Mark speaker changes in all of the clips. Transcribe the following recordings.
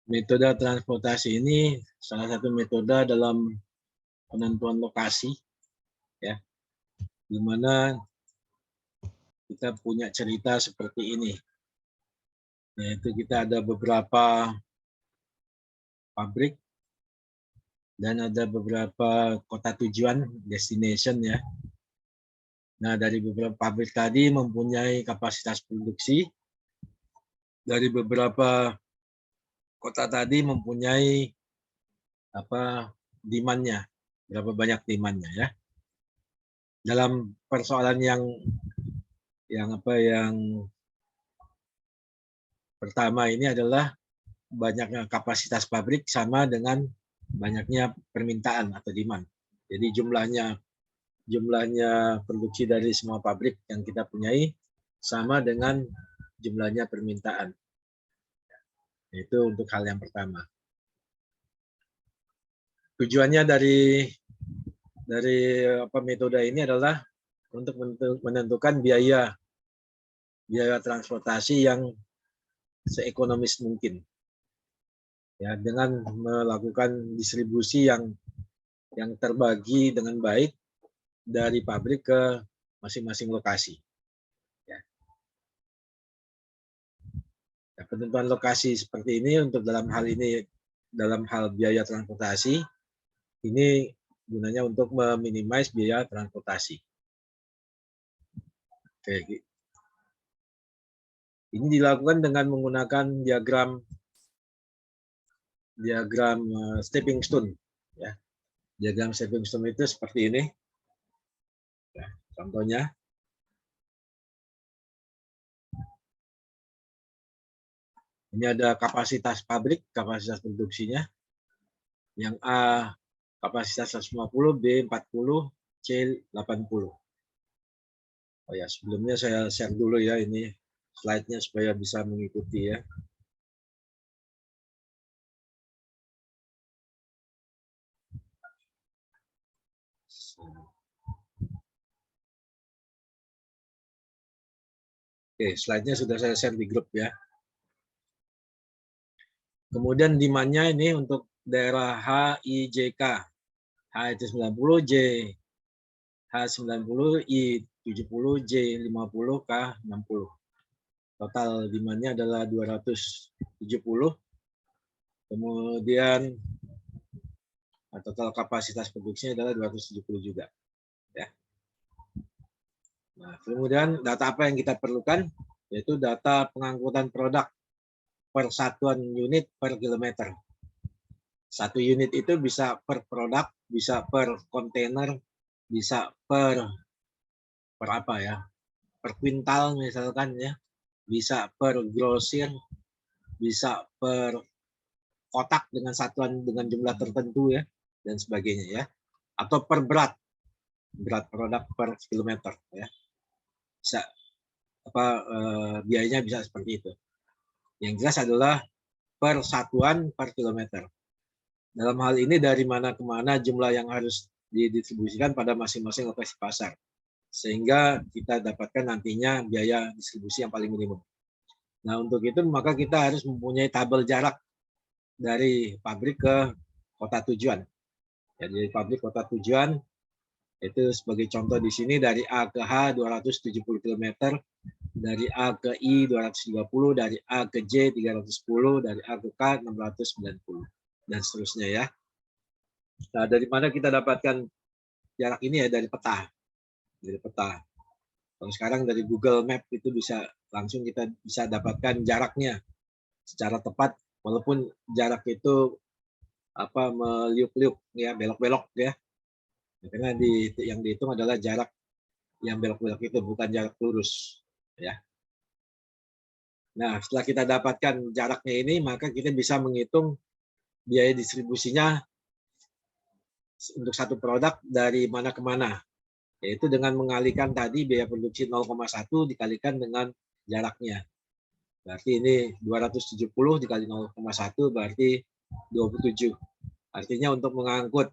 Speaker 1: Metode transportasi ini salah satu metode dalam penentuan lokasi, ya, di mana kita punya cerita seperti ini, yaitu kita ada beberapa pabrik dan ada beberapa kota tujuan, destination ya. Nah, dari beberapa pabrik tadi mempunyai kapasitas produksi, dari beberapa kota tadi mempunyai demand-nya, berapa banyak demand-nya ya. Dalam persoalan yang pertama ini adalah banyaknya kapasitas pabrik sama dengan banyaknya permintaan atau demand. Jadi jumlahnya produksi dari semua pabrik yang kita punyai sama dengan jumlahnya permintaan. Itu untuk hal yang pertama. Tujuannya dari metode ini adalah untuk menentukan biaya transportasi yang seekonomis mungkin. Ya, dengan melakukan distribusi yang terbagi dengan baik dari pabrik ke masing-masing lokasi. Ya. Nah, penentuan lokasi seperti ini untuk dalam hal biaya transportasi ini gunanya untuk meminimais biaya transportasi. Oke. Ini dilakukan dengan menggunakan diagram stepping stone. Ya. Diagram stepping stone itu seperti ini. Ya, contohnya. Ini ada kapasitas pabrik, kapasitas produksinya. Yang A kapasitas 150, B 40, C 80. Oh ya, sebelumnya saya share dulu ya ini slide-nya supaya bisa mengikuti ya. Oke, slide-nya sudah saya share di grup ya. Kemudian demand-nya ini untuk daerah H, I, J, K. H itu 90, J H 90, I 70, J 50, K 60. Total demand-nya adalah 270. Kemudian total kapasitas produksinya adalah 270 juga. Ya. Nah, kemudian data apa yang kita perlukan? Yaitu data pengangkutan produk per satuan unit per kilometer. Satu unit itu bisa per produk, bisa per kontainer, bisa per apa ya? Per kuintal misalkan ya. Bisa per grosir, bisa per kotak dengan satuan dengan jumlah tertentu ya dan sebagainya ya. Atau per berat produk per kilometer ya. Bisa biayanya bisa seperti itu. Yang jelas adalah per satuan per kilometer. Dalam hal ini dari mana ke mana jumlah yang harus didistribusikan pada masing-masing lokasi pasar. Sehingga kita dapatkan nantinya biaya distribusi yang paling minimum. Nah, untuk itu maka kita harus mempunyai tabel jarak dari pabrik ke kota tujuan. Jadi pabrik kota tujuan itu sebagai contoh di sini dari A ke H 270 km, dari A ke I 230, dari A ke J 310, dari A ke K 690 dan seterusnya ya. Nah, dari mana kita dapatkan jarak ini ya? Dari peta. Dari peta. Kalau sekarang dari Google Map itu langsung kita bisa dapatkan jaraknya secara tepat, walaupun jarak itu meliuk-liuk ya, belok-belok ya. Karena yang dihitung adalah jarak yang belok-belok itu, bukan jarak lurus ya. Nah, setelah kita dapatkan jaraknya ini, maka kita bisa menghitung biaya distribusinya untuk satu produk dari mana ke mana, yaitu dengan mengalihkan tadi biaya produksi 0,1 dikalikan dengan jaraknya. Berarti ini 270 dikali 0,1 berarti 27. Artinya untuk mengangkut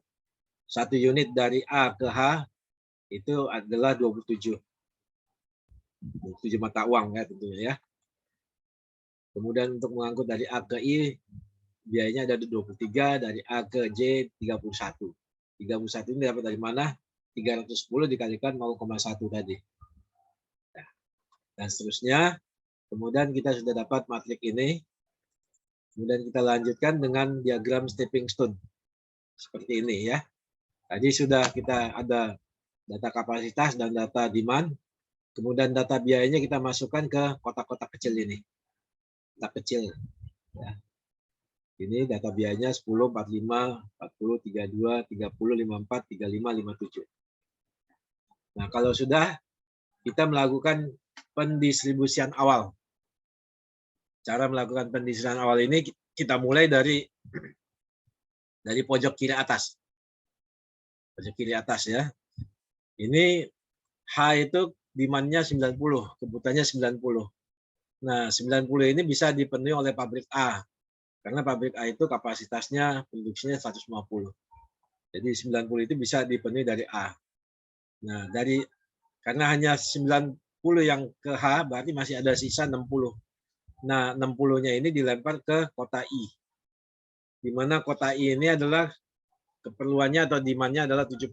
Speaker 1: satu unit dari A ke H itu adalah 27 mata uang ya tentunya ya. Kemudian untuk mengangkut dari A ke I biayanya ada 23, dari A ke J 31. 31 ini dapat dari mana? 310 dikalikan 0,1 tadi. Nah, dan seterusnya, kemudian kita sudah dapat matrik ini. Kemudian kita lanjutkan dengan diagram stepping stone. Seperti ini ya. Tadi sudah kita ada data kapasitas dan data demand. Kemudian data biayanya kita masukkan ke kotak-kotak kecil ini. Kotak kecil. Ya. Ini data biayanya 10, 45, 40, 32, 30, 54, 35, 57. Nah, kalau sudah, kita melakukan pendistribusian awal. Cara melakukan pendistribusian awal ini kita mulai dari pojok kiri atas. Pojok kiri atas ya. Ini H itu demand-nya 90, kebutuhannya 90. Nah, 90 ini bisa dipenuhi oleh pabrik A. Karena pabrik A itu kapasitasnya produksinya 150. Jadi 90 itu bisa dipenuhi dari A. Nah, karena hanya 90 yang ke H, berarti masih ada sisa 60. Nah, 60-nya ini dilempar ke kota I. Di mana kota I ini adalah keperluannya atau demand-nya adalah 70.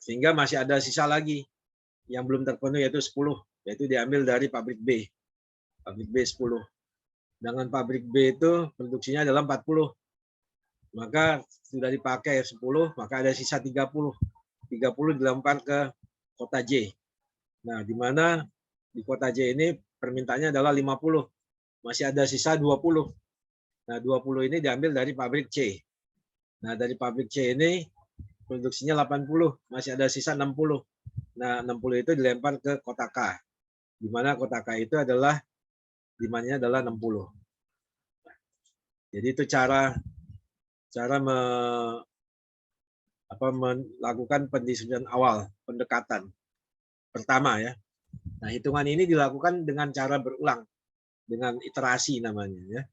Speaker 1: Sehingga masih ada sisa lagi yang belum terpenuhi, yaitu 10. Yaitu diambil dari pabrik B. Pabrik B 10. Dengan pabrik B itu produksinya adalah 40. Maka sudah dipakai 10, maka ada sisa 30. 30 dilempar ke kota J. Nah, di mana di kota J ini permintaannya adalah 50. Masih ada sisa 20. Nah, 20 ini diambil dari pabrik C. Nah, dari pabrik C ini produksinya 80. Masih ada sisa 60. Nah, 60 itu dilempar ke kota K. Di mana kota K itu adalah demand-nya adalah 60. Jadi itu cara melakukan pendistribusian awal, pendekatan pertama ya. Nah, hitungan ini dilakukan dengan cara berulang, dengan iterasi namanya ya.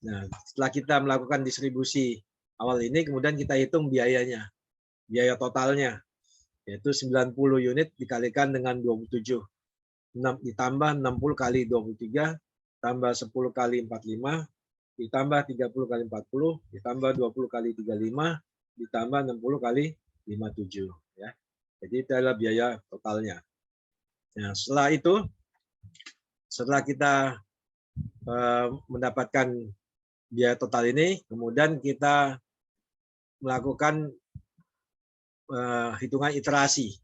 Speaker 1: Nah, setelah kita melakukan distribusi awal ini, kemudian kita hitung biayanya, biaya totalnya, yaitu 90 unit dikalikan dengan 27. Ditambah 60 kali 23, tambah 10 kali 45, ditambah 30 kali 40, ditambah 20 kali 35, ditambah 60 kali 57. Ya. Jadi itu adalah biaya totalnya. Nah, setelah kita mendapatkan biaya total ini, kemudian kita melakukan hitungan iterasi.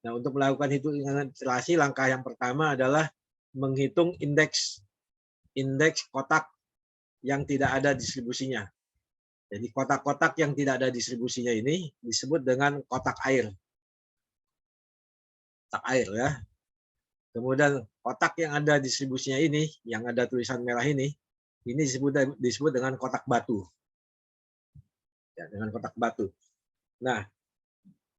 Speaker 1: Nah, untuk melakukan hitungan iterasi, langkah yang pertama adalah menghitung indeks kotak yang tidak ada distribusinya. Jadi kotak-kotak yang tidak ada distribusinya ini disebut dengan kotak air. Kotak air ya. Kemudian kotak yang ada distribusinya ini, yang ada tulisan merah ini disebut dengan kotak batu. Ya, dengan kotak batu. Nah,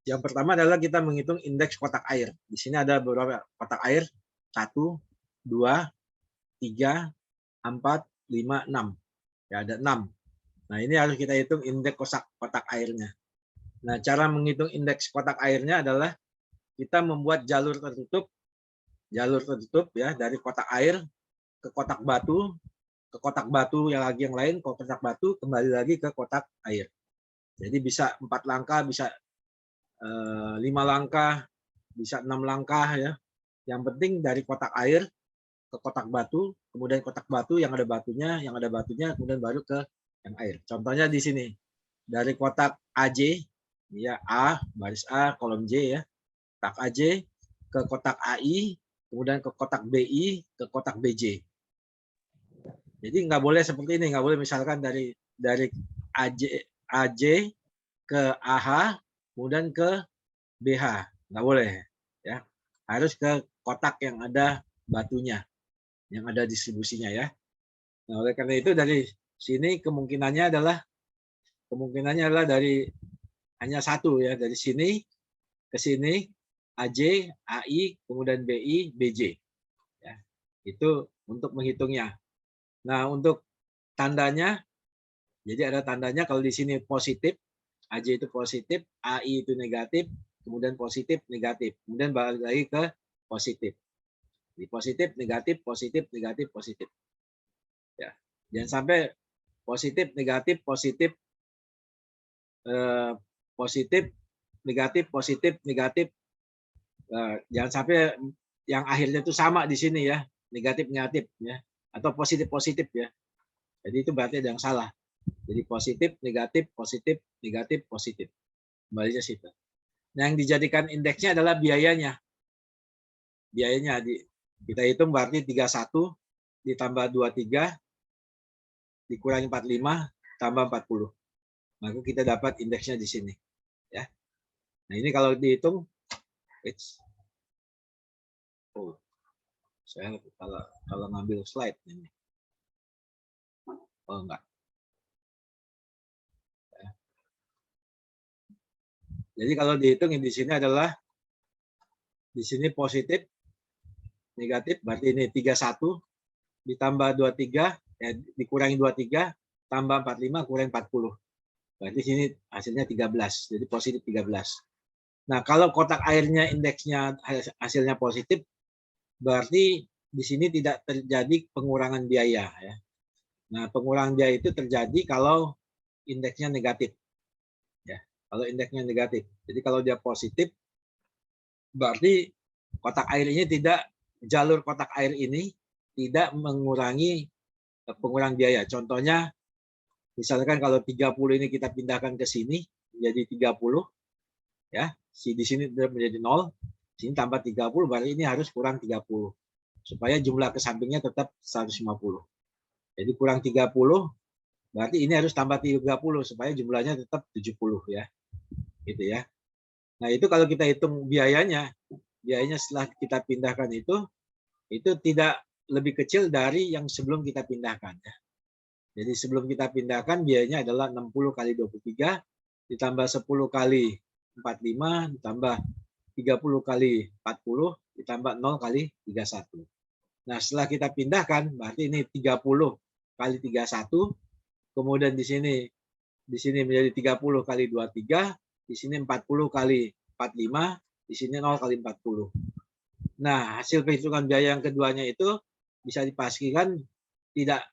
Speaker 1: yang pertama adalah kita menghitung indeks kotak air. Di sini ada beberapa kotak air. 1, 2, 3, 4, 5, 6. Ya, ada 6. Nah, ini harus kita hitung indeks kotak airnya. Nah, cara menghitung indeks kotak airnya adalah kita membuat jalur tertutup ya, dari kotak air ke kotak batu yang lain, ke kotak batu kembali lagi ke kotak air. Jadi bisa 4 langkah, bisa 5 langkah, bisa 6 langkah ya. Yang penting dari kotak air ke kotak batu, kemudian kotak batu yang ada batunya, kemudian baru ke yang air. Contohnya di sini. Dari kotak AJ, ya A, baris A, kolom J ya. Kotak AJ ke kotak AI, kemudian ke kotak BI, ke kotak BJ. Jadi nggak boleh seperti ini, nggak boleh misalkan dari AJ ke AH, kemudian ke BH, nggak boleh ya, harus ke kotak yang ada batunya, yang ada distribusinya ya. Nah, oleh karena itu dari sini kemungkinannya adalah dari hanya satu ya, dari sini ke sini AJ, AI, kemudian BI, BJ ya. Itu untuk menghitungnya. Nah, untuk tandanya, jadi ada tandanya kalau di sini positif, AJ itu positif, AI itu negatif, kemudian positif, negatif. Kemudian balik lagi ke positif. Di positif, negatif, positif, negatif, positif. Ya. Jangan sampai positif, negatif, positif, positif, negatif, positif, negatif. Jangan sampai yang akhirnya itu sama di sini ya, negatif, negatif ya, atau positif, positif ya. Jadi itu berarti ada yang salah. Jadi positif, negatif, positif, negatif, positif. Kembalinya situ. Nah, yang dijadikan indeksnya adalah biayanya. Biayanya kita hitung berarti 31 ditambah 23 dikurangi 45 tambah 40. Maka kita dapat indeksnya di sini. Ya. Nah, ini kalau dihitung, saya kalau ngambil slide ini. Oh, enggak. Jadi kalau dihitung di sini adalah di sini positif, negatif, berarti ini 31 ditambah 23 ya, dikurangi 23 tambah 45 kurangi 40. Berarti sini hasilnya 13. Jadi positif 13. Nah, kalau kotak airnya indeksnya hasilnya positif, berarti di sini tidak terjadi pengurangan biaya ya. Nah, pengurangan biaya itu terjadi kalau indeksnya negatif. Ya, kalau indeksnya negatif. Jadi kalau dia positif, berarti kotak air ini tidak, jalur kotak air ini tidak mengurangi pengurangan biaya. Contohnya, misalkan kalau 30 ini kita pindahkan ke sini menjadi 30, ya, di sini menjadi 0, sini tambah 30, berarti ini harus kurang 30 supaya jumlah ke sampingnya tetap 150. Jadi kurang 30, berarti ini harus tambah 30 supaya jumlahnya tetap 70 ya. Gitu ya. Nah, itu kalau kita hitung biayanya setelah kita pindahkan itu tidak lebih kecil dari yang sebelum kita pindahkan ya. Jadi sebelum kita pindahkan biayanya adalah 60 kali 23 ditambah 10 kali 45 ditambah 30 kali 40 ditambah 0 kali 31. Nah, setelah kita pindahkan berarti ini 30 kali 31, kemudian di sini menjadi 30 kali 23, di sini 40 kali 45, di sini 0 kali 40. Nah, hasil perhitungan biaya yang keduanya itu bisa dipastikan tidak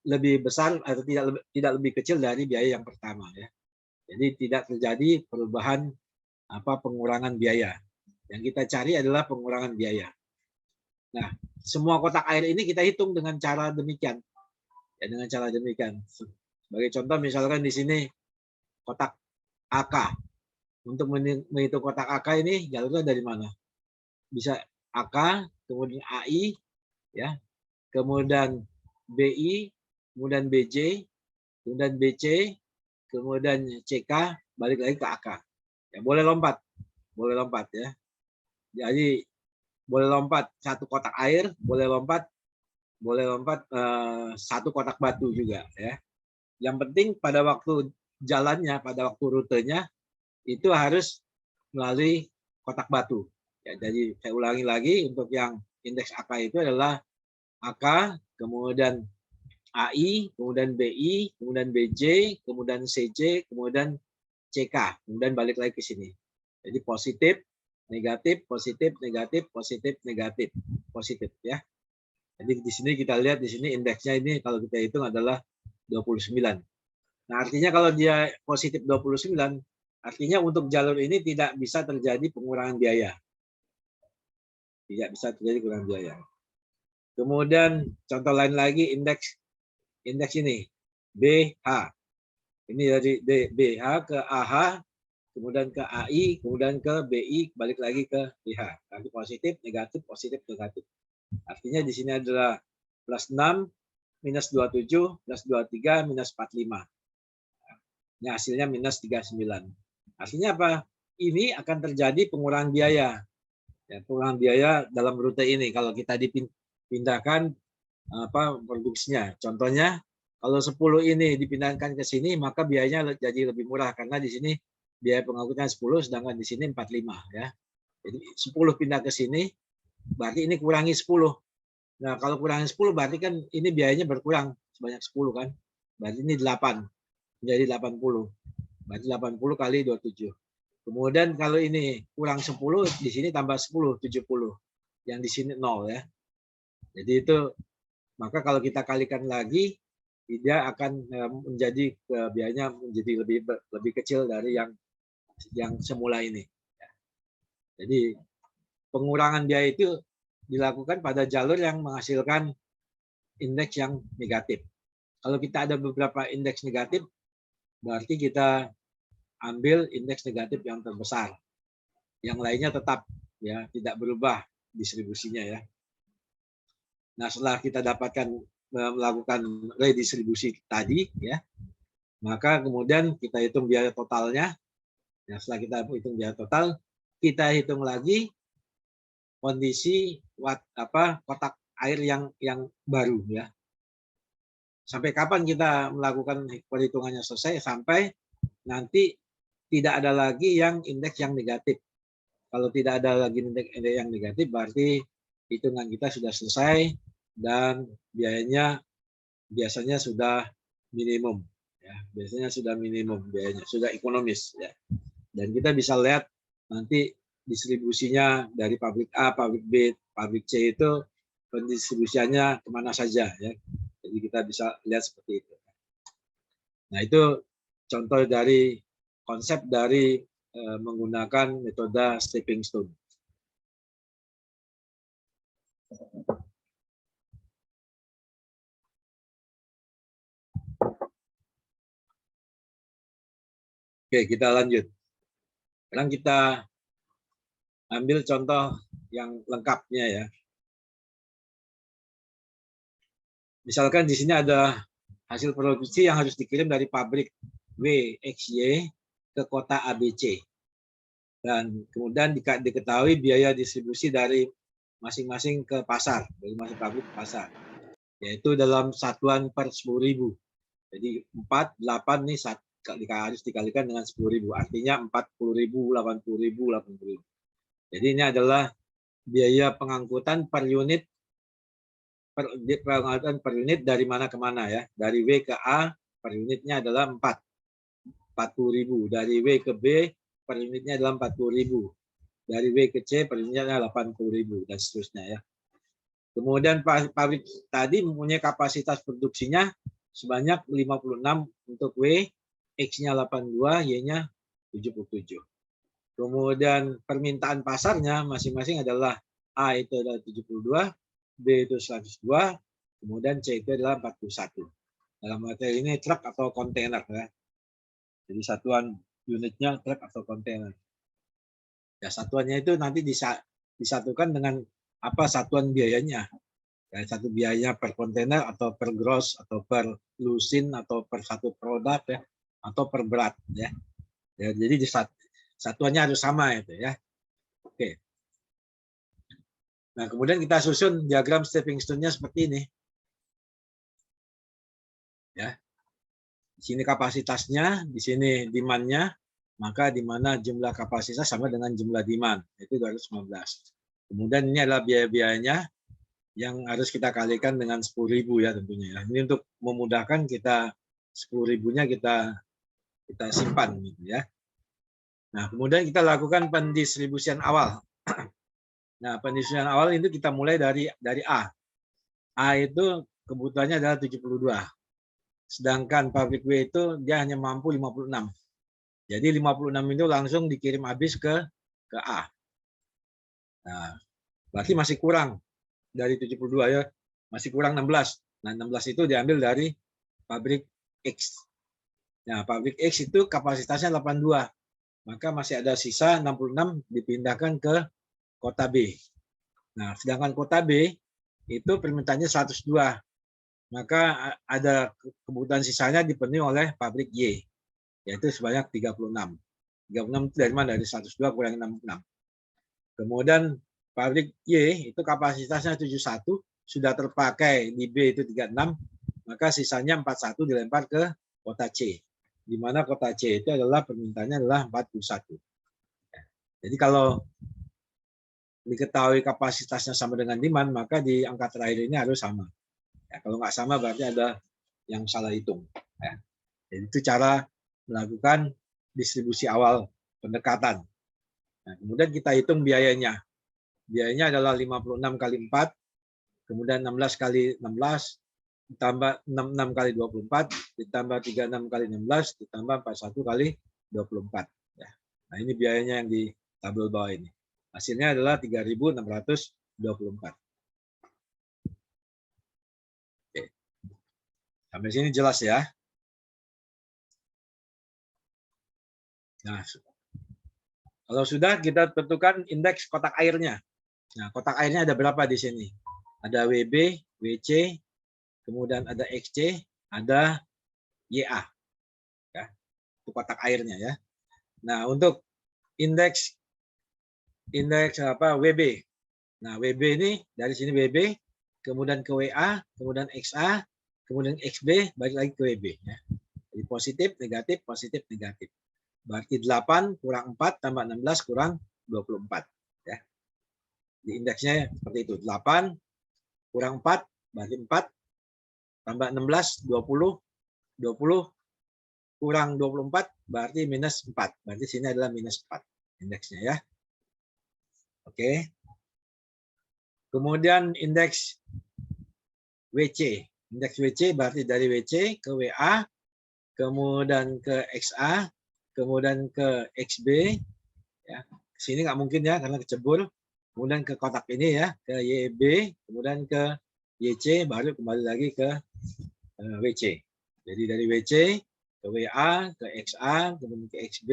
Speaker 1: lebih besar atau tidak lebih kecil dari biaya yang pertama ya. Jadi tidak terjadi perubahan pengurangan biaya. Yang kita cari adalah pengurangan biaya. Nah, semua kotak air ini kita hitung dengan cara demikian. Ya, dengan cara demikian. Sebagai contoh misalkan di sini kotak AK. Untuk menghitung kotak AK ini jalurnya dari mana? Bisa AK, kemudian AI, ya, kemudian BI, kemudian BJ, kemudian BC, kemudian CK, balik lagi ke AK. Ya, boleh lompat ya. Jadi boleh lompat satu kotak air, boleh lompat satu kotak batu juga ya. Yang penting pada waktu jalannya, pada waktu rutenya itu harus melalui kotak batu. Ya, jadi saya ulangi lagi, untuk yang indeks AK itu adalah AK, kemudian AI, kemudian BI, kemudian BJ, kemudian CJ, kemudian CK, kemudian balik lagi ke sini. Jadi positif, negatif, positif, negatif, positif, negatif, positif ya. Jadi di sini kita lihat di sini indeksnya ini kalau kita hitung adalah 29. Nah, artinya kalau dia positif 29, artinya untuk jalur ini tidak bisa terjadi pengurangan biaya. Tidak bisa terjadi pengurangan biaya. Kemudian contoh lain lagi indeks ini BH. Ini dari BH ke AH, kemudian ke AI, kemudian ke BI, balik lagi ke BH. Nanti positif, negatif, positif, negatif. Artinya di sini adalah plus 6, minus 27, plus 23, minus 45. Ini hasilnya minus 39. Artinya apa? Ini akan terjadi pengurangan biaya. Ya, pengurangan biaya dalam rute ini kalau kita dipindahkan produksinya. Contohnya kalau 10 ini dipindahkan ke sini maka biayanya jadi lebih murah karena di sini biaya pengangkutan 10 sedangkan di sini 45 ya. Jadi 10 pindah ke sini berarti ini kurangi 10. Nah, kalau kurangi 10 berarti kan ini biayanya berkurang sebanyak 10 kan. Berarti ini 8 menjadi 80. Berarti 80 kali 27. Kemudian kalau ini kurang 10 di sini tambah 10 70. Yang di sini 0 ya. Jadi itu maka kalau kita kalikan lagi dia akan menjadi biayanya menjadi lebih kecil dari yang semula ini. Jadi pengurangan biaya itu dilakukan pada jalur yang menghasilkan indeks yang negatif. Kalau kita ada beberapa indeks negatif, berarti kita ambil indeks negatif yang terbesar. Yang lainnya tetap ya tidak berubah distribusinya ya. Nah, setelah kita melakukan redistribusi tadi ya, maka kemudian kita hitung biaya totalnya. Nah, setelah kita hitung biaya total, kita hitung lagi kondisi kotak air yang baru ya. Sampai kapan kita melakukan perhitungannya selesai? Sampai nanti tidak ada lagi yang indeks yang negatif. Kalau tidak ada lagi indeks yang negatif, berarti hitungan kita sudah selesai dan biayanya biasanya sudah minimum. Ya, biasanya sudah minimum biayanya, sudah ekonomis. Ya. Dan kita bisa lihat nanti distribusinya dari pabrik A, pabrik B, pabrik C itu pendistribusiannya kemana saja. Ya. Jadi kita bisa lihat seperti itu. Nah itu contoh dari konsep dari menggunakan metode stepping stone. Oke, kita lanjut. Sekarang kita ambil contoh yang lengkapnya ya. Misalkan di sini ada hasil produksi yang harus dikirim dari pabrik WXY ke kota ABC. Dan kemudian diketahui biaya distribusi dari masing-masing ke pasar, dari masing pabrik ke pasar. Yaitu dalam satuan per 10.000. Jadi 4, 8 nih harus dikalikan dengan 10.000. Artinya 40.000, 80.000, 80.000. Jadi ini adalah biaya pengangkutan per unit dari mana ke mana ya. Dari W ke A per unitnya adalah 40.000. Dari W ke B per unitnya adalah 40.000. Dari W ke C per unitnya adalah 80.000 dan seterusnya ya. Kemudian pabrik tadi mempunyai kapasitas produksinya sebanyak 56 untuk W, X-nya 82, Y-nya 77. Kemudian permintaan pasarnya masing-masing adalah A itu adalah 72, B itu 102, kemudian C itu adalah 41. Dalam materi ini truk atau kontainer ya. Jadi satuan unitnya truk atau kontainer. Ya satuannya itu nanti disatukan dengan apa satuan biayanya. Ya, satu biayanya per kontainer atau per gross atau per lusin atau per satu produk ya atau per berat ya. Ya jadi satuannya harus sama itu ya. Oke. Nah, kemudian kita susun diagram stepping stone-nya seperti ini. Ya. Di sini kapasitasnya, di sini demand-nya, maka di mana jumlah kapasitas sama dengan jumlah demand, yaitu 215. Kemudian ini adalah biaya-biayanya yang harus kita kalikan dengan 10.000 ya tentunya. Ini untuk memudahkan kita 10.000-nya kita simpan gitu ya. Nah, kemudian kita lakukan pendistribusian awal. Nah, pendistribusian awal itu kita mulai dari A. A itu kebutuhannya adalah 72. Sedangkan pabrik W itu dia hanya mampu 56. Jadi 56 itu langsung dikirim habis ke A. Nah, berarti masih kurang dari 72 ya. Masih kurang 16. Nah, 16 itu diambil dari pabrik X. Nah, pabrik X itu kapasitasnya 82. Maka masih ada sisa 66 dipindahkan ke kota B. Nah, sedangkan kota B itu permintaannya 102. Maka ada kebutuhan sisanya dipenuhi oleh pabrik Y, yaitu sebanyak 36. 36 itu dari mana? Dari 102 kurang 66. Kemudian pabrik Y itu kapasitasnya 71, sudah terpakai di B itu 36, maka sisanya 41 dilempar ke kota C. Di mana kota C itu adalah permintaannya adalah 41. Jadi kalau diketahui kapasitasnya sama dengan demand, maka di angka terakhir ini harus sama. Ya, kalau nggak sama berarti ada yang salah hitung. Ya. Jadi itu cara melakukan distribusi awal pendekatan. Nah, kemudian kita hitung biayanya. Biayanya adalah 56 kali 4, kemudian 16 kali 16, ditambah 66 kali 24, ditambah 36 kali 16, ditambah 41 kali 24. Ya. Nah, ini biayanya yang di tabel bawah ini. Hasilnya adalah 3.624. Oke. Sampai sini jelas ya. Nah, kalau sudah, kita tentukan indeks kotak airnya. Nah, kotak airnya ada berapa di sini? Ada WB, WC, kemudian ada XC, ada YA. Ya, itu kotak airnya ya. Nah, untuk indeks WB. Nah, WB ini dari sini WB, kemudian ke WA, kemudian XA, kemudian XB, balik lagi ke WB ya. Jadi positif, negatif, positif, negatif. Berarti 8 kurang 4 tambah 16 kurang 24 ya. Di indeksnya seperti itu. 8 kurang 4 berarti 4 tambah 16 20, 20 kurang 24 berarti minus 4. Berarti sini adalah minus 4 indeksnya ya. Oke. Kemudian indeks WC. Indeks WC berarti dari WC ke WA, kemudian ke XA, kemudian ke XB. Ya. Sini nggak mungkin ya karena kecebur. Kemudian ke kotak ini ya, ke YB, kemudian ke YC, baru kembali lagi ke WC. Jadi dari WC ke WA, ke XA, kemudian ke XB,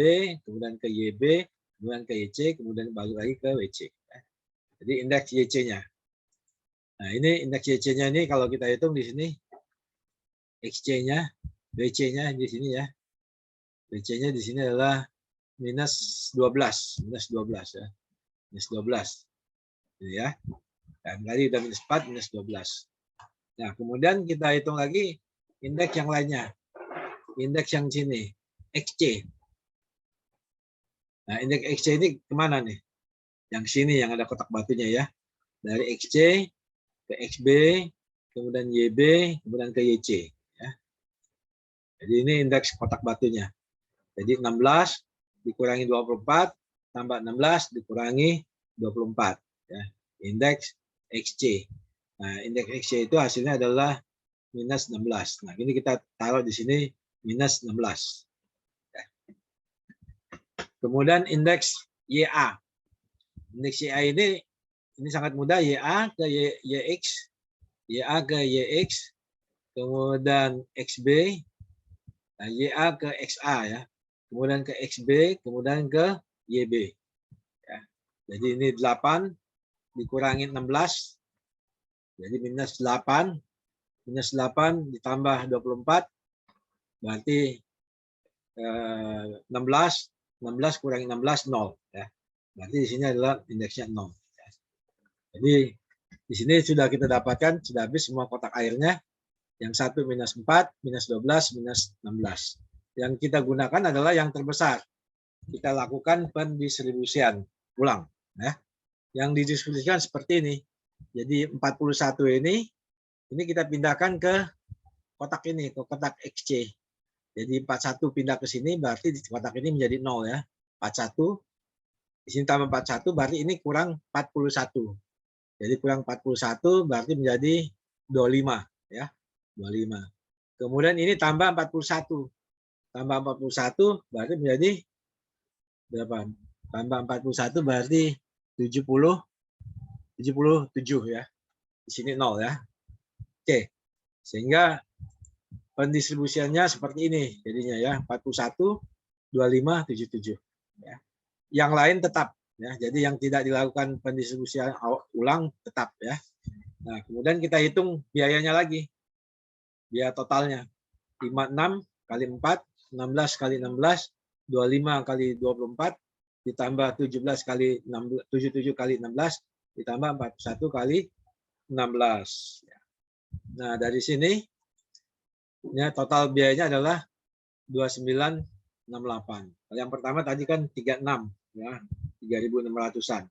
Speaker 1: kemudian ke YB, kemudian ke YC, kemudian balik lagi ke WC. Jadi indeks YC-nya. Nah, ini indeks YC-nya ini kalau kita hitung di sini XC-nya, WC-nya di sini ya. WC-nya di sini adalah minus 12, minus 12 ya. Minus 12. Ini ya. Dan tadi udah minus 4, minus 12. Nah, kemudian kita hitung lagi indeks yang lainnya. Indeks yang sini, XC. Nah, indeks XC ini kemana nih? Yang sini yang ada kotak batunya ya. Dari XC ke XB, kemudian YB, kemudian ke YC. Ya. Jadi ini indeks kotak batunya. Jadi 16 dikurangi 24, tambah 16 dikurangi 24. Ya. Indeks XC. Nah, indeks XC itu hasilnya adalah minus 16. Nah, ini kita taruh di sini minus 16. Ya. Kemudian indeks YA. Indeks YA ini sangat mudah. YA ke YX, YA ke YX, kemudian XB, nah, YA ke XA ya, kemudian ke XB, kemudian ke YB. Ya. Jadi ini 8 dikurangi 16, jadi minus 8. Minus 8 ditambah 24, berarti 16 kurangi 16, 0. Ya. Berarti di sini adalah indeksnya 0. Ya. Jadi di sini sudah kita dapatkan, sudah habis semua kotak airnya. Yang satu minus 4, minus 12, minus 16. Yang kita gunakan adalah yang terbesar. Kita lakukan pendistribusian ulang. Ya. Yang didistribusikan seperti ini. Jadi 41 ini kita pindahkan ke kotak ini, ke kotak XC. Jadi 41 pindah ke sini, berarti di kotak ini menjadi 0 ya. 41, di sini tambah 41, berarti ini kurang 41. Jadi kurang 41, berarti menjadi 25. Ya, 25. Kemudian ini tambah 41. Tambah 41, berarti menjadi berapa? Tambah 41, berarti 77 ya. Di sini 0 ya. Oke, sehingga pendistribusiannya seperti ini jadinya ya, 41, 25, 77. Ya. Yang lain tetap ya, jadi yang tidak dilakukan pendistribusian ulang tetap ya. Nah, kemudian kita hitung biayanya lagi, biaya totalnya 56 kali 4, 16 kali 16, 25 kali 24, ditambah 17 kali 16, 77 kali 16, ditambah 41 kali 16. Nah, dari sini ya, total biayanya adalah 2968. Yang pertama tadi kan 36 ya, 3.600-an.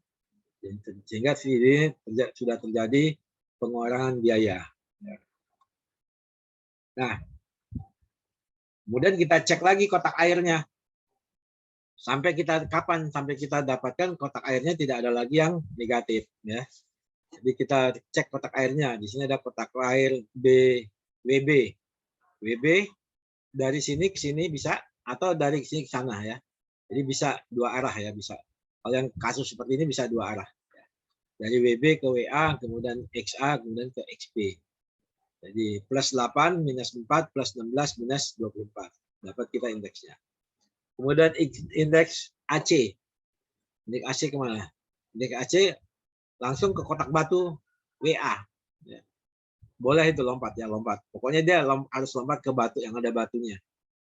Speaker 1: Sehingga ini sudah terjadi pengurangan biaya. Nah, kemudian kita cek lagi kotak airnya. Sampai kita kapan? Sampai kita dapatkan kotak airnya tidak ada lagi yang negatif ya. Jadi kita cek kotak airnya. Di sini ada kotak air B, WB. WB dari sini ke sini bisa, atau dari sini ke sana ya. Jadi bisa dua arah ya, bisa. Kalau yang kasus seperti ini bisa dua arah. Dari WB ke WA, kemudian XA, kemudian ke XB. Jadi plus 8, minus 4, plus 16, minus 24. Dapat kita indeksnya. Kemudian indeks AC. Indeks AC kemana? Indeks AC langsung ke kotak batu WA. Ya. Boleh itu lompat ya, lompat. Pokoknya dia harus lompat ke batu yang ada batunya.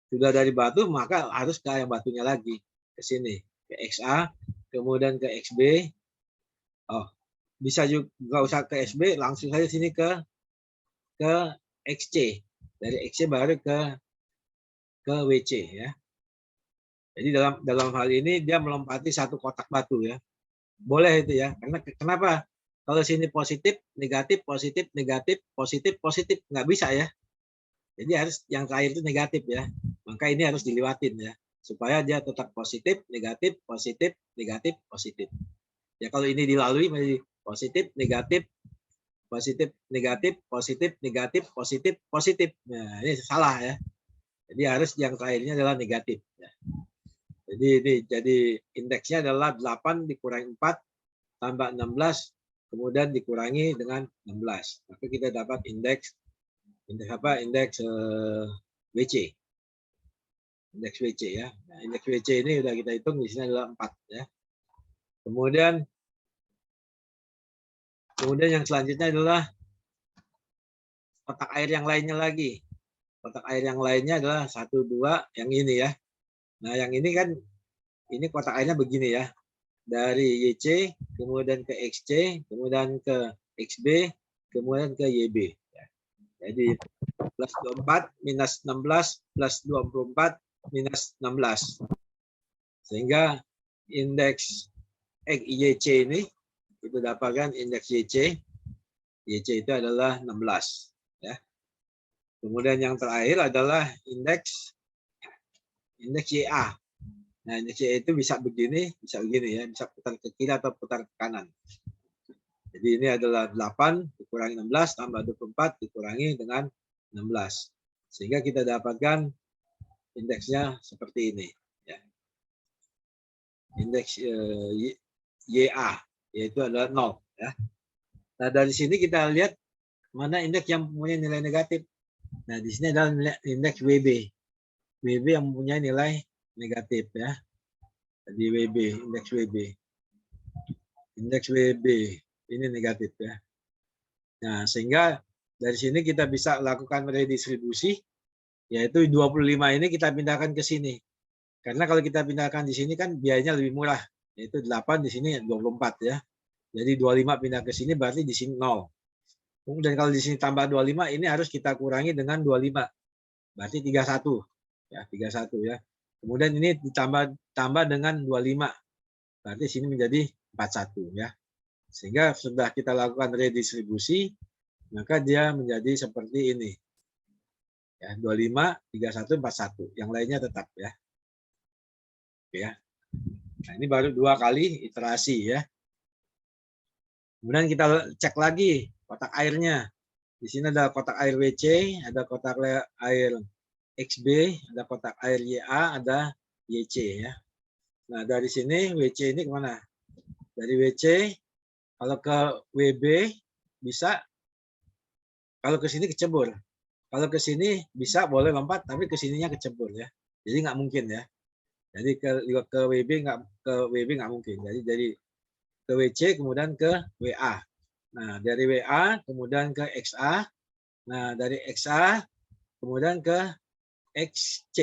Speaker 1: Sudah dari batu, maka harus ke yang batunya lagi. Ke sini. Ke XA, kemudian ke XB. Oh, bisa juga nggak usah ke XB, langsung saja sini ke XC. Dari XC baru ke WC ya. Jadi dalam hal ini dia melompati satu kotak batu ya. Boleh itu ya. Karena kenapa? Kalau sini positif, negatif, positif, negatif, positif, positif, nggak bisa ya. Jadi harus yang terakhir itu negatif ya. Maka ini harus dilewatin ya. Supaya dia tetap positif, negatif, positif, negatif, positif. Ya kalau ini dilalui menjadi positif, negatif, positif, negatif, positif, negatif, positif, positif. Nah, ini salah ya. Jadi harus yang terakhirnya adalah negatif. Ya. Jadi ini jadi indeksnya adalah 8 dikurangi 4 tambah 16 kemudian dikurangi dengan 16. Maka kita dapat indeks apa? Indeks WC. Indeks WC ya. Nah, indeks WC ini sudah kita hitung di sini adalah 4 ya. Kemudian yang selanjutnya adalah kotak air yang lainnya lagi. Kotak air yang lainnya adalah 1 2 yang ini ya. Nah, yang ini kan ini kotak airnya begini ya. Dari YC, kemudian ke XC, kemudian ke XB, kemudian ke YB. Jadi plus 24 minus 16 plus 24 minus 16. Sehingga indeks YC ini itu dapatkan indeks YC. YC itu adalah 16 ya. Kemudian yang terakhir adalah indeks YA. Nah, indeks YA itu bisa begini ya, bisa putar ke kiri atau putar ke kanan. Jadi ini adalah 8 dikurangi 16 tambah 24 dikurangi dengan 16. Sehingga kita dapatkan indeksnya seperti ini. Ya. Indeks YA, yaitu adalah 0. Ya. Nah, dari sini kita lihat mana indeks yang mempunyai nilai negatif. Nah, di sini adalah indeks WB. WB yang mempunyai nilai negatif ya. Jadi WB, indeks WB. Indeks WB ini negatif ya. Nah, sehingga dari sini kita bisa lakukan redistribusi, yaitu 25 ini kita pindahkan ke sini. Karena kalau kita pindahkan di sini kan biayanya lebih murah, yaitu 8 di sini 24 ya. Jadi 25 pindah ke sini berarti di sini 0. Kemudian kalau di sini tambah 25 ini harus kita kurangi dengan 25. Berarti 31. Ya, 31 ya. Kemudian ini ditambah dengan 25. Berarti sini menjadi 41 ya. Sehingga sudah kita lakukan redistribusi, maka dia menjadi seperti ini. Ya, 25, 31, 41. Yang lainnya tetap ya. Ya. Nah, ini baru 2 kali iterasi ya. Kemudian kita cek lagi kotak airnya. Di sini ada kotak air WC, ada kotak air XB, ada kotak air YA, ada YC ya. Nah, dari sini WC ini kemana? Dari WC, kalau ke WB bisa, kalau ke sini kecebur. Kalau ke sini bisa boleh lompat, tapi ke sininya kecebur ya. Jadi nggak mungkin ya. Jadi ke WB nggak mungkin. Jadi dari ke WC kemudian ke WA. Nah, dari WA kemudian ke XA. Nah, dari XA kemudian ke XC.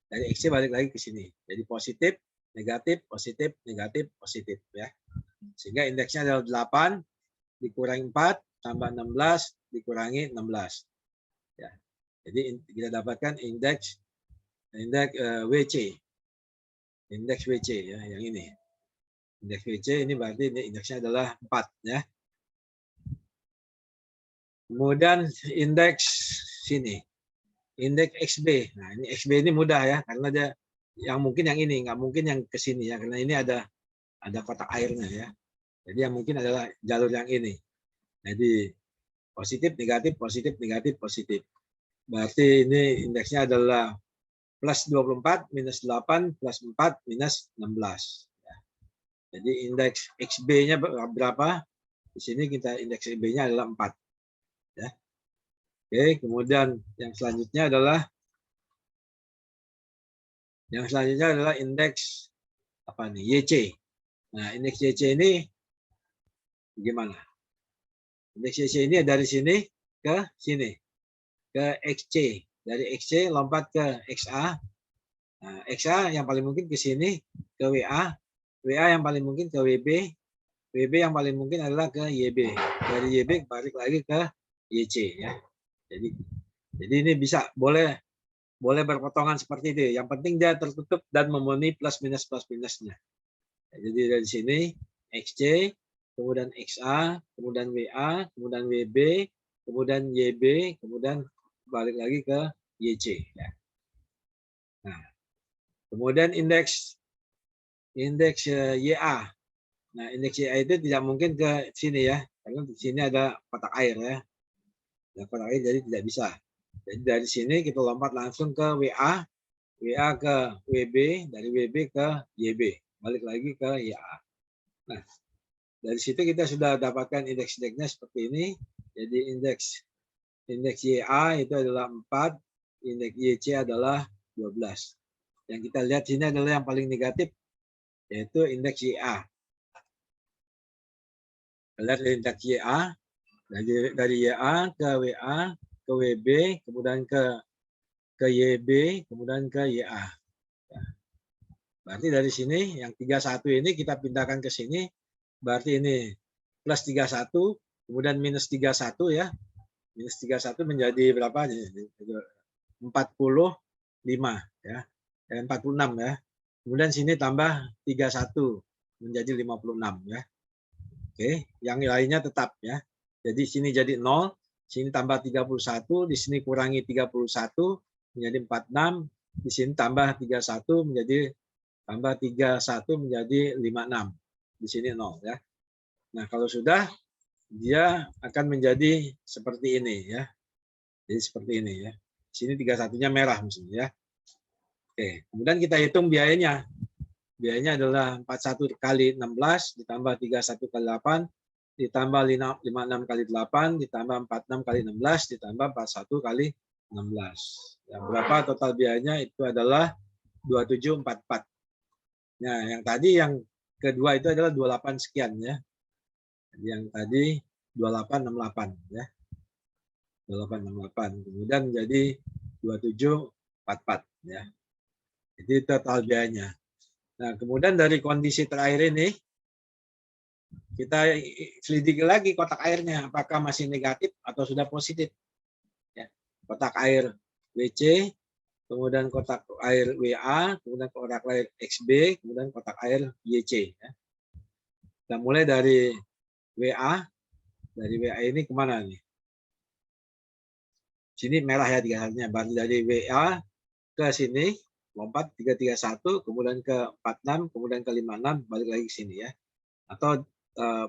Speaker 1: Dari XC balik lagi ke sini. Jadi positif, negatif, positif, negatif, positif ya. Sehingga indeksnya adalah 8 dikurangi 4 tambah 16 dikurangi 16. Ya. Jadi kita dapatkan indeks WC. Indeks WC ya, yang ini. Indeks WC ini berarti ini indeksnya adalah 4 ya. Kemudian indeks sini. Indeks XB. Nah, ini XB ini mudah ya, karena dia yang mungkin yang ini, nggak mungkin yang ke sini ya, karena ini ada kotak airnya ya. Jadi yang mungkin adalah jalur yang ini. Jadi positif, negatif, positif, negatif, positif. Berarti ini indeksnya adalah plus 24, minus 8, plus 4, minus 16. Jadi indeks XB-nya berapa? Di sini kita indeks XB-nya adalah 4. Ya. Oke, kemudian yang selanjutnya adalah indeks apa nih? YC. Nah, indeks YC ini gimana? Indeks YC ini dari sini ke sini, ke XC. Dari XC lompat ke XA. Nah, XA yang paling mungkin ke sini, ke WA. WA yang paling mungkin ke WB. WB yang paling mungkin adalah ke YB. Dari YB balik lagi ke YC ya. Jadi ini bisa boleh berpotongan seperti itu. Yang penting dia tertutup dan memenuhi plus minusnya. Jadi dari sini XC, kemudian XA, kemudian WA, kemudian WB, kemudian YB, kemudian balik lagi ke YC. Nah, kemudian indeks YA. Nah, indeks YA itu tidak mungkin ke sini ya, karena di sini ada kotak air ya. Nah, kotak air jadi tidak bisa. Jadi dari sini kita lompat langsung ke WA, WA ke WB, dari WB ke YB, balik lagi ke YA. Nah, dari situ kita sudah dapatkan indeks-indeksnya seperti ini. Jadi indeks YA itu adalah 4, indeks YC adalah 12. Yang kita lihat sini adalah yang paling negatif, yaitu indeks YA. Lihat indeks YA, dari YA ke WA, ke WB, kemudian ke YB, kemudian ke YA. Berarti dari sini yang 31 ini kita pindahkan ke sini, berarti ini plus 31, kemudian minus 31 ya. Minus 31 menjadi berapa? 45 ya. 46 ya. Kemudian sini tambah 31 menjadi 56 ya. Oke, yang lainnya tetap ya. Jadi sini jadi 0, sini tambah 31, di sini kurangi 31 menjadi 46, di sini tambah 31 menjadi 56. Di sini 0 ya. Nah, kalau sudah dia akan menjadi seperti ini ya. Jadi seperti ini ya. Sini 31-nya merah misalnya ya. Oke, kemudian kita hitung biayanya. Biayanya adalah 41 kali 16 ditambah 31 kali 8 ditambah 56 kali 8 ditambah 46 kali 16 ditambah 41 kali 16. Yang berapa total biayanya itu adalah 2744. Nah, yang tadi yang kedua itu adalah 28 sekian ya. Yang tadi 2868 ya. 2868. Kemudian menjadi 2744 ya. Jadi total biayanya. Nah, kemudian dari kondisi terakhir ini kita selidiki lagi kotak airnya apakah masih negatif atau sudah positif. Ya. Kotak air WC, kemudian kotak air WA, kemudian kotak air XB, kemudian kotak air YC. Ya. Kita mulai dari WA. Dari WA ini kemana nih? Sini merah ya 31-nya. Berarti dari WA ke sini lompat 331, kemudian ke 46, kemudian ke 56, balik lagi ke sini ya. Atau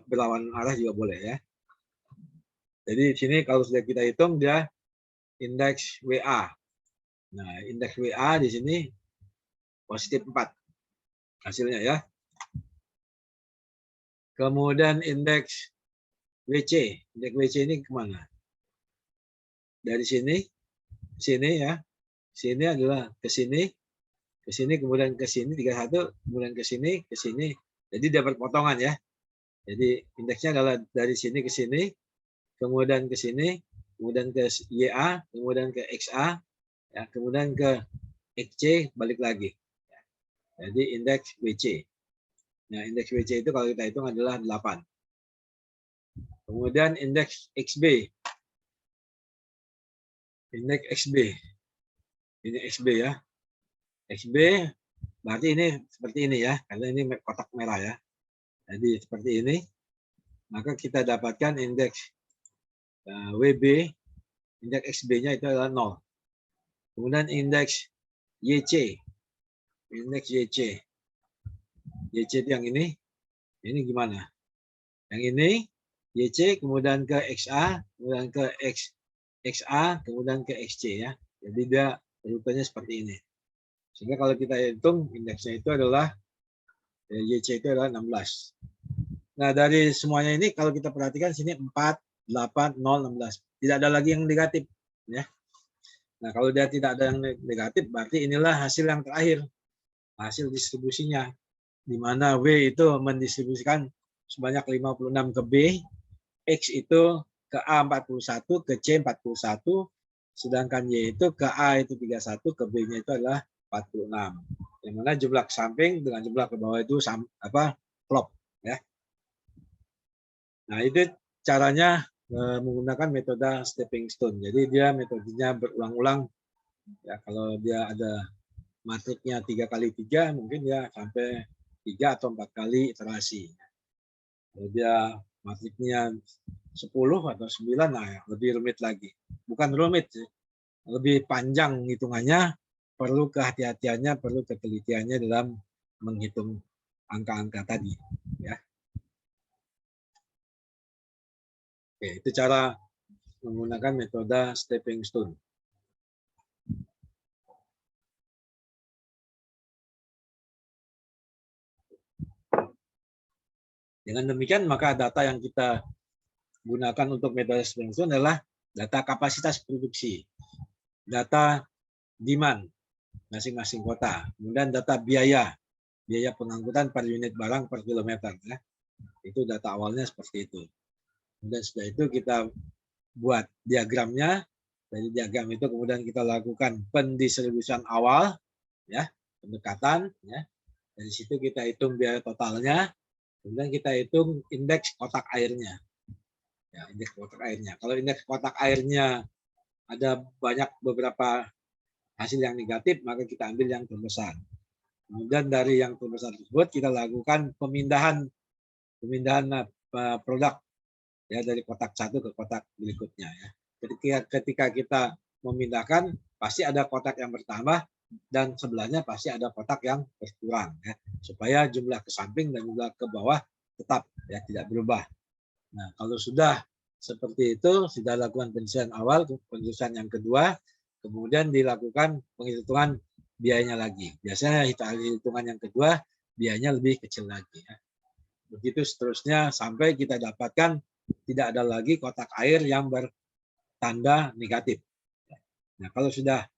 Speaker 1: berlawan arah juga boleh ya. Jadi di sini kalau sudah kita hitung dia indeks WA. Nah, indeks WA di sini positif 4 hasilnya ya. Kemudian indeks WC. Indeks WC ini kemana? Dari sini, sini ya. Sini adalah ke sini, kemudian ke sini 31, kemudian ke sini, ke sini. Jadi dia berpotongan ya. Jadi indeksnya adalah dari sini ke sini, kemudian ke sini, kemudian ke YA, kemudian ke XA, ya, kemudian ke XC, balik lagi. Jadi indeks WC. Nah, indeks WC itu kalau kita hitung adalah 8. Kemudian indeks XB. Indeks XB. Ini XB ya. XB berarti ini seperti ini ya, karena ini kotak merah ya. Jadi seperti ini. Maka kita dapatkan indeks WB, indeks XB-nya itu adalah 0. Kemudian indeks YC. Indeks YC. YC itu yang ini gimana? Yang ini YC, kemudian ke XA, kemudian ke XA kemudian ke XC ya. Jadi dia rutenya seperti ini. Sehingga kalau kita hitung indeksnya itu adalah YC itu adalah 16. Nah, dari semuanya ini kalau kita perhatikan sini 4, 8, 0, 16. Tidak ada lagi yang negatif ya. Nah, kalau dia tidak ada yang negatif berarti inilah hasil yang terakhir. Hasil distribusinya di mana W itu mendistribusikan sebanyak 56 ke B, X itu ke A 41, ke C 41, sedangkan Y itu ke A itu 31, ke B-nya itu adalah 46. Yang mana jumlah ke samping dengan jumlah ke bawah itu klop ya. Nah, itu caranya menggunakan metode stepping stone. Jadi dia metodenya berulang-ulang. Ya, kalau dia ada matriknya 3x3, mungkin dia sampai 3 atau 4 kali iterasi. Kalau dia matriknya 10 atau 9, nah lebih rumit lagi. Bukan rumit sih, lebih panjang hitungannya, perlu kehati-hatiannya, perlu ketelitiannya dalam menghitung angka-angka tadi. Ya. Oke, itu cara menggunakan metode stepping stone. Dengan demikian, maka data yang kita gunakan untuk metode stepping stone adalah data kapasitas produksi, data demand masing-masing kota, kemudian data biaya pengangkutan per unit barang per kilometer. Ya. Itu data awalnya seperti itu. Kemudian setelah itu kita buat diagramnya. Dari diagram itu kemudian kita lakukan pendistribusian awal, ya, pendekatan. Ya. Dari situ kita hitung biaya totalnya. Kemudian kita hitung indeks kotak airnya. Ya, indeks kotak airnya. Kalau indeks kotak airnya ada beberapa hasil yang negatif, maka kita ambil yang terbesar. Kemudian dari yang terbesar tersebut kita lakukan pemindahan produk ya dari kotak satu ke kotak berikutnya ya. Ketika kita memindahkan pasti ada kotak yang bertambah dan sebelahnya pasti ada kotak yang berkurang ya, supaya jumlah ke samping dan jumlah ke bawah tetap ya tidak berubah. Nah, kalau sudah seperti itu, sudah lakukan penyelesaian awal, penyelesaian yang kedua, kemudian dilakukan penghitungan biayanya lagi. Biasanya hitungan yang kedua biayanya lebih kecil lagi ya. Begitu seterusnya sampai kita dapatkan tidak ada lagi kotak air yang bertanda negatif. Nah, kalau sudah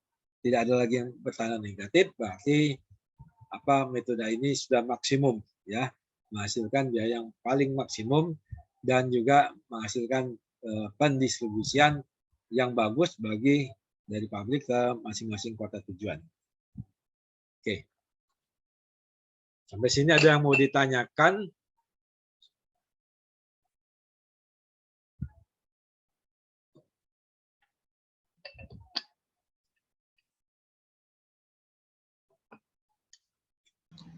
Speaker 1: tidak ada lagi yang bertanda negatif, berarti metode ini sudah maksimum ya, menghasilkan biaya yang paling maksimum dan juga menghasilkan pendistribusian yang bagus bagi dari pabrik ke masing-masing kota tujuan. Oke. Sampai sini ada yang mau ditanyakan?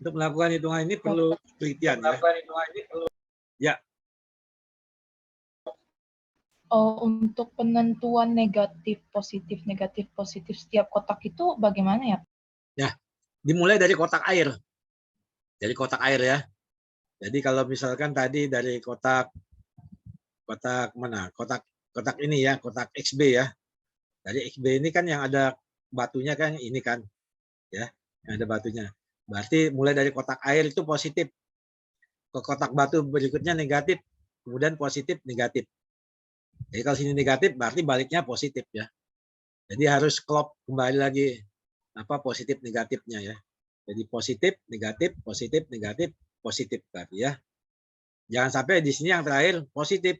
Speaker 1: Untuk melakukan hitungan ini perlu penelitian ya. Ya.
Speaker 2: Oh, untuk penentuan negatif positif setiap kotak itu bagaimana ya?
Speaker 1: Ya, dimulai dari kotak air. Dari kotak air ya. Jadi kalau misalkan tadi dari kotak mana? Kotak ini ya, kotak XB ya. Dari XB ini kan yang ada batunya kan ini kan. Ya, yang ada batunya. Berarti mulai dari kotak air itu positif. Ke kotak batu berikutnya negatif, kemudian positif, negatif. Jadi kalau sini negatif berarti baliknya positif ya. Jadi harus klop kembali lagi positif negatifnya ya. Jadi positif, negatif, positif, negatif, positif berarti ya. Jangan sampai di sini yang terakhir positif.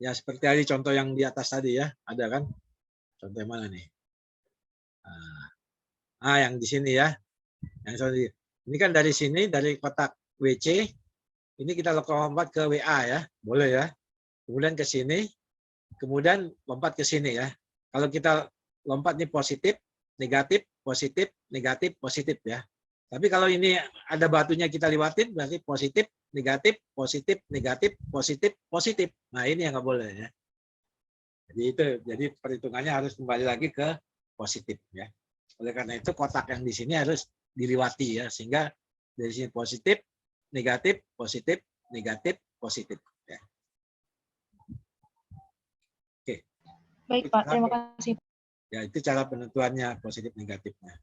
Speaker 1: Ya seperti tadi contoh yang di atas tadi ya, ada kan? Contoh yang mana nih? Yang di sini ya. Yang ini kan dari sini dari kotak WC ini kita lompat ke WA ya, boleh ya. Kemudian ke sini, kemudian lompat ke sini ya. Kalau kita lompat ini positif, negatif, positif, negatif, positif ya. Tapi kalau ini ada batunya kita lewatin, berarti positif, negatif, positif, negatif, positif, positif. Nah ini yang nggak boleh ya. Jadi perhitungannya harus kembali lagi ke positif ya. Oleh karena itu kotak yang di sini harus dilewati ya, sehingga dari sini positif, negatif, positif, negatif, positif. Ya. Oke.
Speaker 2: Baik, Pak. Terima kasih.
Speaker 1: Ya, itu cara penentuannya positif negatifnya.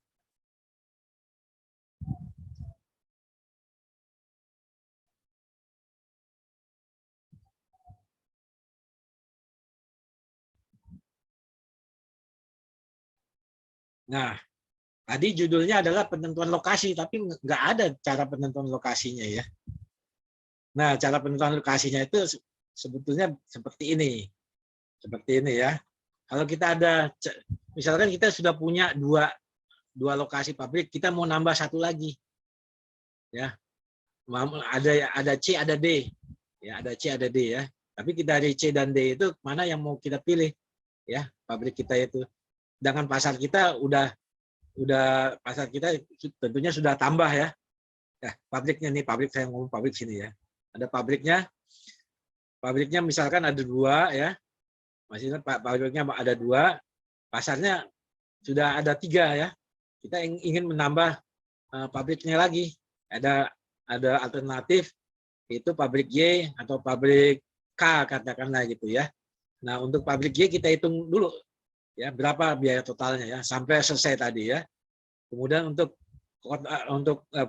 Speaker 1: Nah, tadi judulnya adalah penentuan lokasi, tapi nggak ada cara penentuan lokasinya ya. Nah, cara penentuan lokasinya itu sebetulnya seperti ini. Seperti ini ya. Kalau kita ada, misalkan kita sudah punya dua lokasi pabrik, kita mau nambah satu lagi. Ya. Ada C, ada D. Ya, ada C, ada D ya. Tapi kita dari C dan D itu mana yang mau kita pilih? Ya, pabrik kita itu. Dengan pasar kita udah pasar kita tentunya sudah tambah ya. Ya, pabriknya nih, pabrik saya ngomong pabrik sini ya. Ada pabriknya misalkan ada dua ya. Maksudnya pabriknya ada dua, pasarnya sudah ada tiga ya. Kita ingin menambah pabriknya lagi. Ada alternatif itu pabrik Y atau pabrik K katakanlah gitu ya. Nah untuk pabrik Y kita hitung dulu ya berapa biaya totalnya ya sampai selesai tadi ya. Kemudian untuk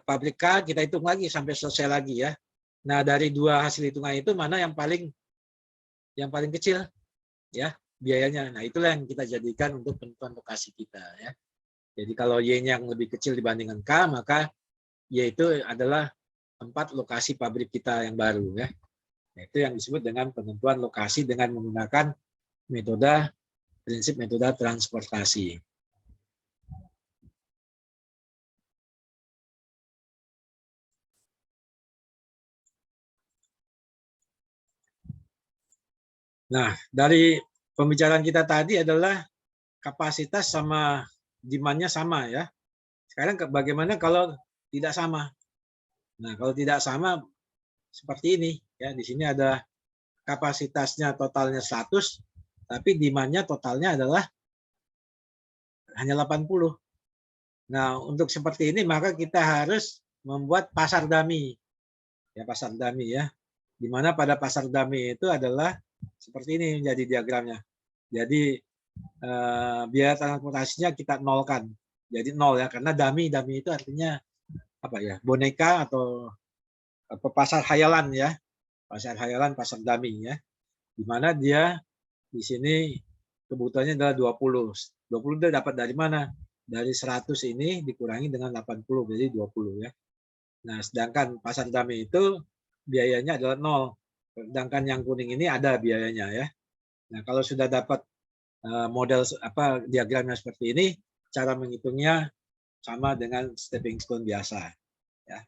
Speaker 1: pabrik K kita hitung lagi sampai selesai lagi ya. Nah dari dua hasil hitungan itu mana yang paling kecil ya biayanya. Nah itulah yang kita jadikan untuk penentuan lokasi kita ya. Jadi kalau Y-nya yang lebih kecil dibandingkan K, maka Y itu adalah tempat lokasi pabrik kita yang baru ya. Nah, itu yang disebut dengan penentuan lokasi dengan menggunakan prinsip metode transportasi. Nah, dari pembicaraan kita tadi adalah kapasitas sama demand-nya sama ya. Sekarang bagaimana kalau tidak sama? Nah, kalau tidak sama seperti ini ya, di sini ada kapasitasnya totalnya 100, tapi demand-nya totalnya adalah hanya 80. Nah, untuk seperti ini maka kita harus membuat pasar dummy. Ya, pasar dummy ya. Di mana pada pasar dummy itu adalah seperti ini menjadi diagramnya. Jadi biaya transportasinya kita nolkan. Jadi nol ya, karena dummy itu artinya apa ya? Boneka atau pasar hayalan ya. Pasar hayalan, pasar dummy ya. Di mana dia di sini kebutuhannya adalah 20. 20 dia dapat dari mana? Dari 100 ini dikurangi dengan 80, jadi 20 ya. Nah, sedangkan pasar dummy itu biayanya adalah 0. Sedangkan yang kuning ini ada biayanya ya. Nah, kalau sudah dapat model diagramnya seperti ini, cara menghitungnya sama dengan stepping stone biasa ya.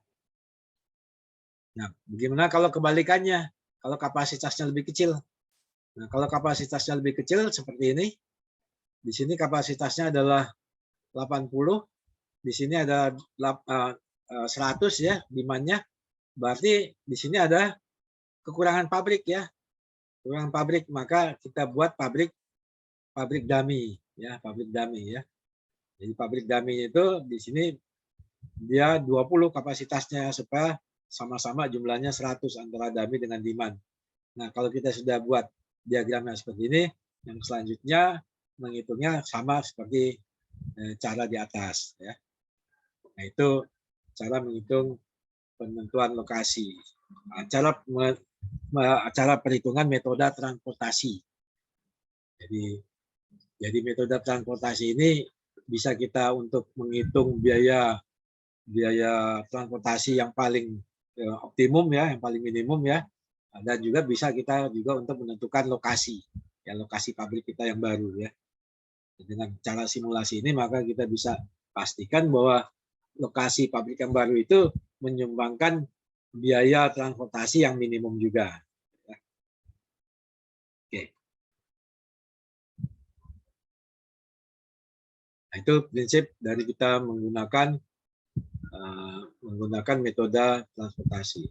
Speaker 1: Nah, bagaimana kalau kebalikannya? Kalau kapasitasnya lebih kecil. Nah, kalau kapasitasnya lebih kecil seperti ini, di sini kapasitasnya adalah 80, di sini ada 100 ya demand-nya. Berarti di sini ada kekurangan pabrik ya. Kekurangan pabrik, maka kita buat pabrik dummy ya, pabrik dummy ya. Jadi pabrik dummy itu di sini dia 20 kapasitasnya supaya sama-sama jumlahnya 100 antara dummy dengan demand. Nah, kalau kita sudah buat diagramnya seperti ini, yang selanjutnya menghitungnya sama seperti cara di atas ya. Nah, itu cara menghitung penentuan lokasi. Cara perhitungan metode transportasi. Jadi metode transportasi ini bisa kita untuk menghitung biaya transportasi yang paling optimum ya, yang paling minimum ya. Dan juga bisa kita juga untuk menentukan lokasi, ya lokasi pabrik kita yang baru ya. Dengan cara simulasi ini maka kita bisa pastikan bahwa lokasi pabrik yang baru itu menyumbangkan biaya transportasi yang minimum juga. Oke. Nah, itu prinsip dari kita menggunakan metode transportasi.